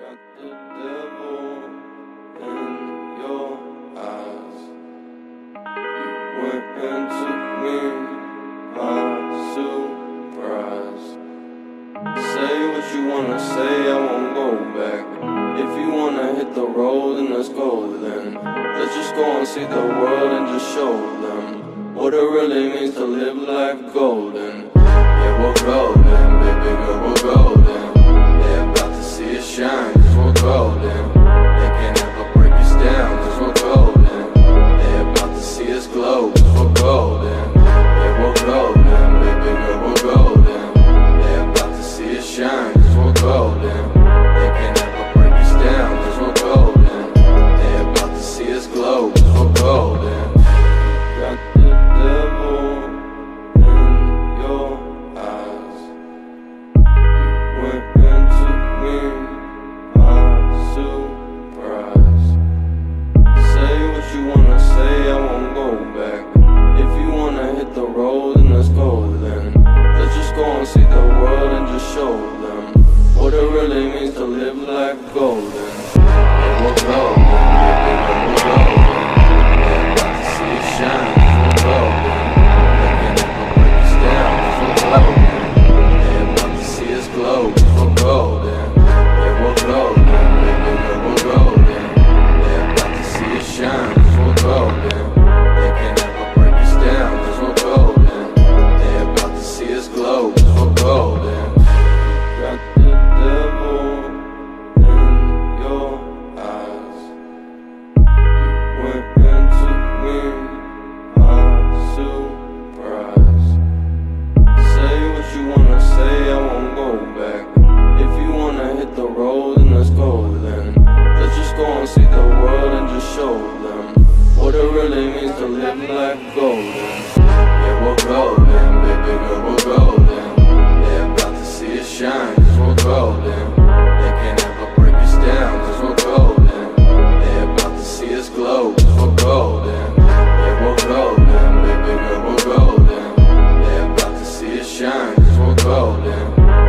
Got the devil in your eyes. You went and took me by surprise. Say what you wanna say, I won't go back. If you wanna hit the road, then let's go then. Let's just go and see the world and just show them what it really means to live life golden. Yeah, we're golden, baby girl, we're golden. They're about to see us shine, cause we're golden. They can't ever break us down, cause we're golden. They're about to see us glow, cause we're golden. Yeah, we're golden, baby girl, we're golden. They're about to see us shine, cause we're golden. They can't ever break us down, cause we're golden. They're about to see us glow, cause we're golden. Got the devil in your eyes. You went and took me by surprise. Say what you wanna say, I won't go back. If you wanna hit the road, then let's go then. Let's just go and see the world and just show them what it really means to live life golden. Yeah, we're golden, baby girl, we're golden. They're about to see us shine, cause we're golden. They can't ever break us down, cause we're golden. They're about to see us glow, cause we're golden. Yeah, we're golden, baby girl, we're golden. They're about to see us shine, cause we're golden. They can't ever break us down, cause we're golden. They're about to see us glow, cause we're golden. Got the devil in your eyes. You went and took me by surprise. Say what you wanna say, I won't go back. If you wanna hit the road, then let's go then. Let's just go and see the world and just show them what it really means to live life golden. Yeah, we're golden, baby girl, we're golden. They're about to see us shine, cause we're golden. They can't ever break us down, cause we're golden. They're about to see us glow, cause we're golden. Yeah, we're golden, baby girl, we're golden. They're about to see us shine, cause we're golden.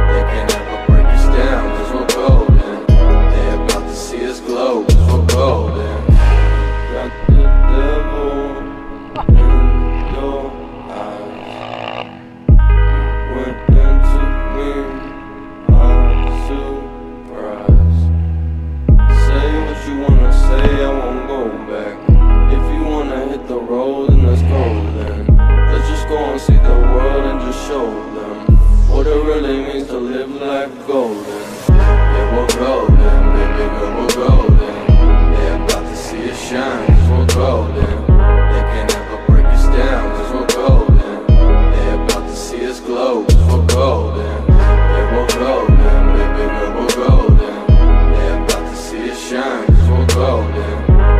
They can't ever break us down, cause we're golden. They're about to see us glow, cause we're golden. Got the devil in your eyes. You went and took me by surprise. Say what you wanna say, I won't go back. If you wanna hit the road, then let's go then. Let's just go and see the world and just show them what it really means to live life golden. Yeah, we're golden, baby girl, we're golden. They're about to see us shine, cause we're golden. They can't ever break us down, cause we're golden. They're about to see us glow, cause we're golden. Yeah, we're golden, baby girl, we're golden. They're about to see us shine, cause we're golden.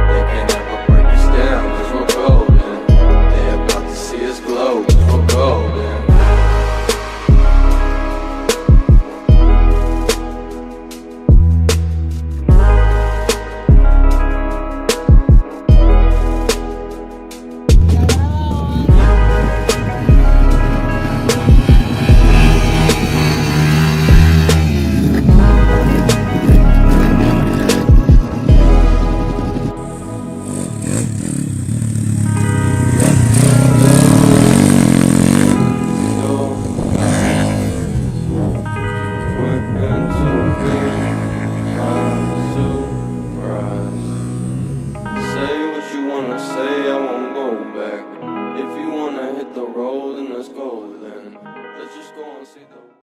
They can't ever break us down, cause we're golden. They're about to see us glow, cause we're golden. Say I won't go back. If you wanna hit the road, then let's go then. Let's just go and see the